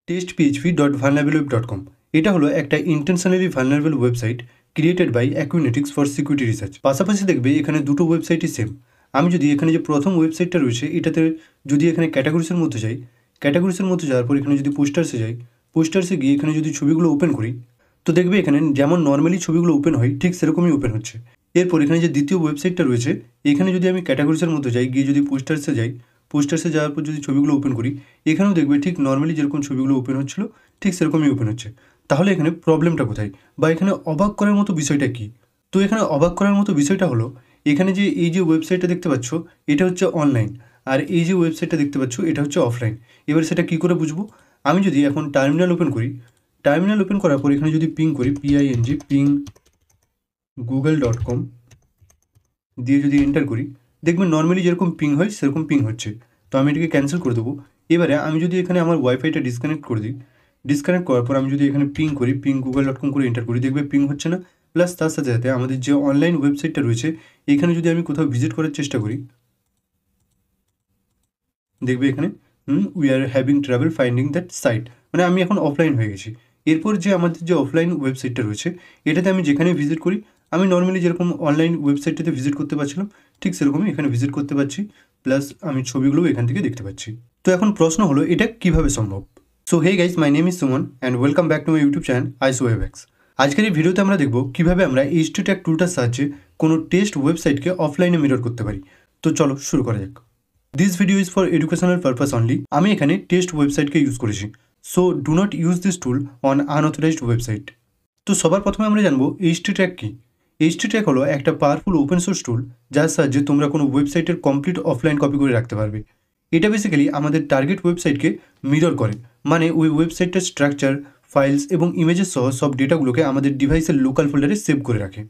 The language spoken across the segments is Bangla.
testphp.vulnerability.com এটা হলো একটা intentionally vulnerable website created by Acunetix for security research. পাশাপাশি দেখবে এখানে দুটো ওয়েবসাইটই সেম। আমি যদি এখানে যে প্রথম ওয়েবসাইটটা রয়েছে এটাতে যদি এখানে ক্যাটাগরিসের মধ্যে যাই, ক্যাটাগরিসের মধ্যে যাওয়ার পর এখানে যদি পোস্টার্সে যাই, পোস্টার্সে গিয়ে এখানে যদি ছবিগুলো ওপেন করি তো দেখবে এখানে যেমন নর্মালি ছবিগুলো ওপেন হয় ঠিক সেরকমই ওপেন হচ্ছে। এরপর এখানে যে দ্বিতীয় ওয়েবসাইটটা রয়েছে এখানে যদি আমি ক্যাটাগরিসের মধ্যে যাই, গিয়ে যদি পোস্টার্সে যাই, পোস্টার্সে যাওয়ার পর যদি ছবিগুলো ওপেন করি এখানেও দেখবে ঠিক নর্মালি যেরকম ছবিগুলো ওপেন হচ্ছিল ঠিক সেরকমই ওপেন হচ্ছে। তাহলে এখানে প্রবলেমটা কোথায় বা এখানে অবাক করার মতো বিষয়টা কী? তো এখানে অবাক করার মতো বিষয়টা হলো এখানে যে এই যে ওয়েবসাইটটা দেখতে পাচ্ছ এটা হচ্ছে অনলাইন, আর এই যে ওয়েবসাইটটা দেখতে পাচ্ছ এটা হচ্ছে অফলাইন। এবার সেটা কী করে বুঝবো? আমি যদি এখন টার্মিনাল ওপেন করি, টার্মিনাল ওপেন করার পর এখানে যদি পিং করি PING google.com দিয়ে যদি এন্টার করি দেখবেন নর্মালি যেরকম পিং হয় সেরকম পিং হচ্ছে। তো আমি এটাকে ক্যান্সেল করে দেবো। এবারে আমি যদি এখানে আমার ওয়াইফাইটা ডিসকানেক্ট করে দিই, ডিসকানেক্ট করার পর আমি যদি এখানে পিং করি google.com করে এন্টার করি দেখবে পিং হচ্ছে না। প্লাস তার সাথে সাথে আমাদের যে অনলাইন ওয়েবসাইটটা রয়েছে এখানে যদি আমি কোথাও ভিজিট করার চেষ্টা করি দেখবে এখানে we are having travel finding that site, মানে আমি এখন অফলাইন হয়ে গেছি। এরপর যে আমাদের যে অফলাইন ওয়েবসাইটটা রয়েছে এটাতে আমি যেখানে ভিজিট করি আমি নর্মালি যেরকম অনলাইন ওয়েবসাইটটাতে ভিজিট করতে পারছিলাম ঠিক সেরকমই এখানে ভিজিট করতে পারছি, প্লাস আমি ছবিগুলোও এখান থেকে দেখতে পাচ্ছি। তো এখন প্রশ্ন হলো এটা কিভাবে সম্ভব? So hey guys, my name is Suman and welcome back to my YouTube channel ISOWebEx। আজকের এই ভিডিওতে আমরা দেখব কিভাবে আমরা HTTag টুলটার সাহায্যে কোনো টেস্ট ওয়েবসাইটকে অফলাইনে মিরর করতে পারি। তো চলো শুরু করা যাক। This video is for educational purpose only. আমি এখানে টেস্ট ওয়েবসাইটকে ইউজ করেছি, so do not use this tool on unauthorised website. তো সবার প্রথমে আমরা জানবো HTTag কি। HTTag হলো একটা পাওয়ারফুল ওপেন সোর্স টুল যার সাহায্যে তোমরা কোনো ওয়েবসাইটের কমপ্লিট অফলাইন কপি করে রাখতে পারবে। এটা বেসিক্যালি আমাদের টার্গেট ওয়েবসাইটকে মিরর করে, মানে ওই ওয়েবসাইটটার স্ট্রাকচার, ফাইলস এবং ইমেজেস সহ সব ডেটাগুলোকে আমাদের ডিভাইসের লোকাল ফোল্ডারে সেভ করে রাখে।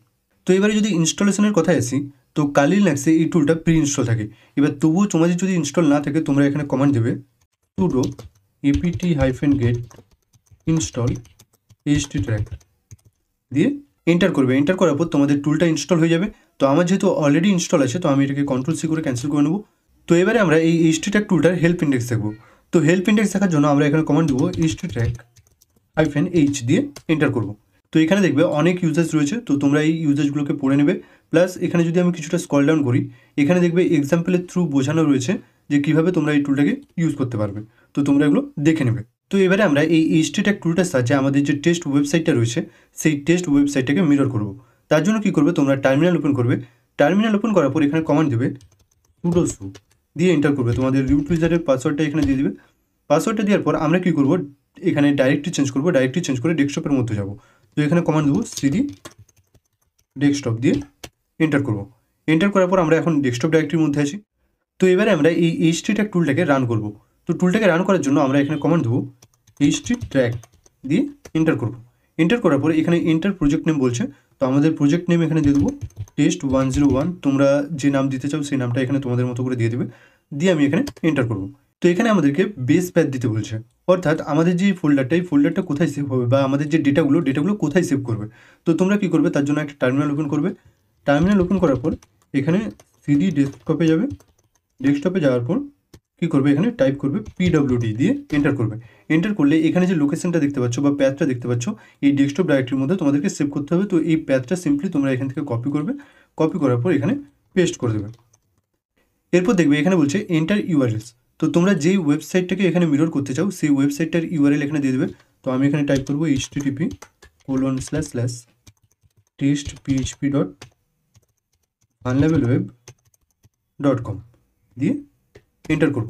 তো এবারে যদি ইনস্টলেশনের কথায় আসি তো কালি লিনাক্সে এই টুলটা প্রি ইনস্টল থাকে। এবার তবুও তোমাদের যদি ইনস্টল না থাকে তোমরা এখানে কমান্ড দেবে sudo apt-get install HTTag দিয়ে এন্টার করবে। এন্টার করার পর তোমাদের টুলটা ইনস্টল হয়ে যাবে। তো আমার যেহেতু অলরেডি ইনস্টল আছে তো আমি এটাকে Ctrl+C করে ক্যান্সেল করে নেবো। তো এবারে আমরা এই HTTag টুলটার হেল্প ইন্ডেক্স দেখবো। তো হেল্প ইন্ডেক্স দেখার জন্য আমরা এখানে কমান্ড দেবো HTTag-h দিয়ে এন্টার করবো। তো এখানে দেখবে অনেক ইউজার্স রয়েছে, তো তোমরা এই ইউজার্সগুলোকে পড়ে নেবে। প্লাস এখানে যদি আমি কিছুটা স্ক্রল ডাউন করি এখানে দেখবে এক্সাম্পলের থ্রু বোঝানো রয়েছে যে কীভাবে তোমরা এই টুলটাকে ইউজ করতে পারবে। তো তোমরা এগুলো দেখে নেবে। তো এবারে আমরা এই HTTag টুলটার সাহায্যে আমাদের যে টেস্ট ওয়েবসাইটটা রয়েছে সেই টেস্ট ওয়েবসাইটটাকে মিরর করব। তার জন্য কী করবে, তোমরা টার্মিনাল ওপেন করবে। টার্মিনাল ওপেন করার পর এখানে কমান্ড দেবে sudo দিয়ে এন্টার করবে। তোমাদের রুট ইউজারের পাসওয়ার্ডটা এখানে দিয়ে দিবে। পাসওয়ার্ডটা দেওয়ার পর আমরা কী করবো, এখানে ডাইরেক্টলি চেঞ্জ করবো। ডাইরেক্টলি চেঞ্জ করে ডেস্কটপের মধ্যে যাবো। তো এখানে কমান্ড দেবো cd ডেস্কটপ দিয়ে এন্টার করব। এন্টার করার পর আমরা এখন ডেস্কটপ ডাইরেক্টরির মধ্যে আছি। তো এবারে আমরা এই HTTag টুলটাকে রান করব। তো টুলটাকে রান করার জন্য আমরা এখানে কমান্ড দেবো HTTag দিয়ে এন্টার করব। এন্টার করার পরে এখানে এন্টার প্রজেক্ট নেম বলছে, তো আমাদের প্রজেক্ট নেম এখানে দিয়ে দেবো test101। তোমরা যে নাম দিতে চাও সেই নামটা এখানে তোমাদের মতো করে দিয়ে দেবে। দিয়ে আমি এখানে এন্টার করব। তো এখানে আমাদেরকে বেস প্যাথ দিতে বলছে, অর্থাৎ আমাদের যে ফোল্ডারটা এই ফোল্ডারটা কোথায় সেভ হবে বা আমাদের যে ডেটাগুলো কোথায় সেভ করবে। তো তোমরা কী করবে, তার জন্য একটা টার্মিনাল ওপেন করবে। টার্মিনাল ওপেন করার পর এখানে cd ডেস্কটপে যাবে। ডেস্কটপে যাওয়ার পর কী করবে, এখানে টাইপ করবে pwd দিয়ে এন্টার করবে। এন্টার করলে এখানে যে লোকেশনটা দেখতে পাচ্ছ বা প্যাথটা দেখতে পাচ্ছ এই ডেস্কটপ ডাইরেক্টরির মধ্যে তোমাদেরকে সেভ করতে হবে। তো এই প্যাথটা সিম্পলি তোমরা এখান থেকে কপি করবে। কপি করার পর এখানে পেস্ট করে দেবে। এরপর দেখবে এখানে বলছে এন্টার URLs। তো তোমরা যেই ওয়েবসাইটটাকে এখানে মিরর করতে চাও সেই ওয়েবসাইটটার URL এখানে দিয়ে দেবে। তো আমি এখানে টাইপ করবো http://testphp.vulnerableWeb.com দিয়ে এন্টার করব।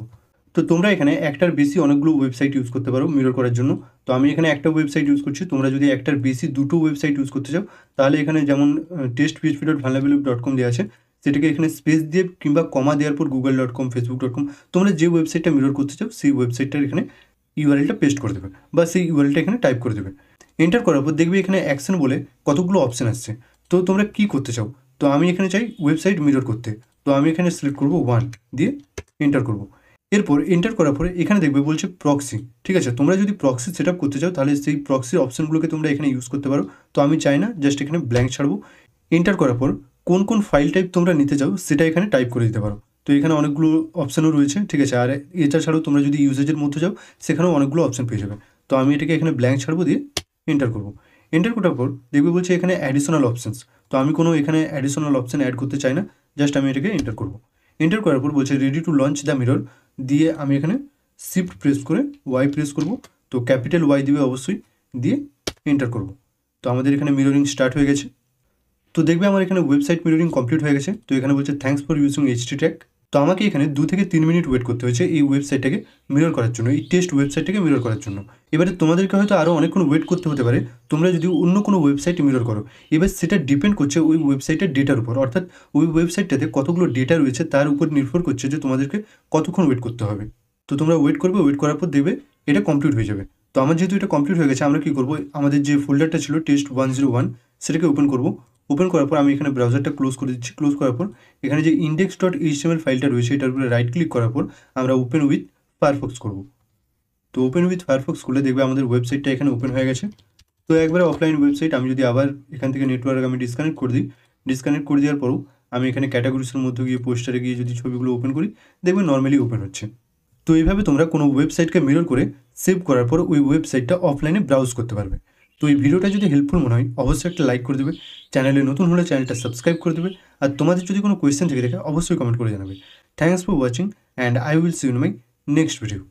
তো তোমরা এখানে একটার বেশি অনেকগুলো ওয়েবসাইট ইউজ করতে পারো মিরর করার জন্য। তো আমি এখানে একটা ওয়েবসাইট ইউজ করছি। তোমরা যদি একটার বেশি দুটো ওয়েবসাইট ইউজ করতে চাও তাহলে এখানে যেমন testphp.vulnerableWeb.com দেওয়া আছে সেটাকে এখানে স্পেস দিয়ে কিংবা কমা দেওয়ার পর google.com facebook.com তোমরা যে ওয়েবসাইটটা মিরর করতে চাও সেই ওয়েবসাইটটার এখানে URLটা পেস্ট করে দেবে বা সেই URLটা এখানে টাইপ করে দেবে। এন্টার করার পর দেখবে এখানে অ্যাকশন বলে কতগুলো অপশান আসছে। তো তোমরা কী করতে চাও, তো আমি এখানে চাই ওয়েবসাইট মিরর করতে। তো আমি এখানে সিলেক্ট করবো 1 দিয়ে এন্টার করব। এরপর এন্টার করার পরে এখানে দেখবে বলছে প্রক্সি। ঠিক আছে, তোমরা যদি প্রক্সি সেট আপ করতে চাও তাহলে সেই প্রক্সির অপশানগুলোকে তোমরা এখানে ইউজ করতে পারো। তো আমি চাই না, জাস্ট এখানে ব্ল্যাঙ্ক ছাড়বো। এন্টার করার পর কোন কোন ফাইল টাইপ তোমরা নিতে চাও সেটা এখানে টাইপ করে দিতে পারো। তো এখানে অনেকগুলো অপশানও রয়েছে। ঠিক আছে, আর এছাড়াও তোমরা যদি ইউজেজের মধ্যে যাও সেখানেও অনেকগুলো অপশান পেয়ে যাবে। তো আমি এটাকে এখানে ব্ল্যাঙ্ক ছাড়বো, দিয়ে এন্টার করব। এন্টার করার পর দেখবে বলছে এখানে অ্যাডিশনাল অপশানস। তো আমি কোনো এখানে অ্যাডিশনাল অপশান অ্যাড করতে চাই না, জাস্ট আমি এটাকে এন্টার করব। এন্টার করার পর বলছে ready to launch the mirror, দিয়ে আমি এখানে শিফট প্রেস করে ওয়াই প্রেস করব। তো ক্যাপিটাল ওয়াই দিবে অবশ্যই, দিয়ে এন্টার করব। তো আমাদের এখানে মিররিং স্টার্ট হয়ে গেছে। তো দেখবে আমার এখানে ওয়েবসাইট মিররিং কমপ্লিট হয়ে গেছে। তো এখানে বলছে thanks for using HT tag. তো আমাকে এখানে 2 থেকে 3 মিনিট ওয়েট করতে হয়েছে এই ওয়েবসাইটটাকে মিরর করার জন্য, এই টেস্ট ওয়েবসাইটটাকে মিরর করার জন্য। এবারে তোমাদেরকে হয়তো আরও অনেকক্ষণ ওয়েট করতে হতে পারে তোমরা যদি অন্য কোনো ওয়েবসাইট মিরর করো। এবার সেটা ডিপেন্ড করছে ওই ওয়েবসাইটের ডেটার উপর, অর্থাৎ ওই ওয়েবসাইটটাতে কতগুলো ডেটা রয়েছে তার উপর নির্ভর করছে যে তোমাদেরকে কতক্ষণ ওয়েট করতে হবে। তো তোমরা ওয়েট করবে, ওয়েট করার পর দেখবে এটা কমপ্লিট হয়ে যাবে। তো আমার যেহেতু এটা কমপ্লিট হয়ে গেছে, আমরা কী করবো, আমাদের যে ফোল্ডারটা ছিল test101 সেটাকে ওপেন করব। ওপেন করার পর আমি এখানে ব্রাউজারটা ক্লোজ করে দিচ্ছি। ক্লোজ করার পর এখানে যে index.html ফাইলটা রয়েছে এটার উপরে রাইট ক্লিক করার পর আমরা ওপেন উইথ ফায়ারফক্স করব। তো ওপেন উইথ ফায়ারফক্স করলে দেখবে আমাদের ওয়েবসাইটটা এখানে ওপেন হয়ে গেছে। তো একবারে অফলাইন ওয়েবসাইট। আমি যদি আবার এখান থেকে নেটওয়ার্ক আমি ডিসকানেক্ট করে দিই, ডিসকানেক্ট করে দেওয়ার পরও আমি এখানে ক্যাটাগরিসের মধ্যে গিয়ে পোস্টারে গিয়ে যদি ছবিগুলো ওপেন করি দেখবে নর্মালি ওপেন হচ্ছে। তো এইভাবে তোমরা কোনো ওয়েবসাইটকে মিরর করে সেভ করার পর ওই ওয়েবসাইটটা অফলাইনে ব্রাউজ করতে পারবে। তো এই ভিডিওটা যদি হেল্পফুল মনে হয় অবশ্যই একটা লাইক করে দেবে, চ্যানেলে নতুন হলে চ্যানেলটা সাবস্ক্রাইব করে দেবে, আর তোমাদের যদি কোনো কোয়েশ্চেন থেকে থাকে অবশ্যই কমেন্ট করে জানাবে। Thanks for watching and I will see you in my next video.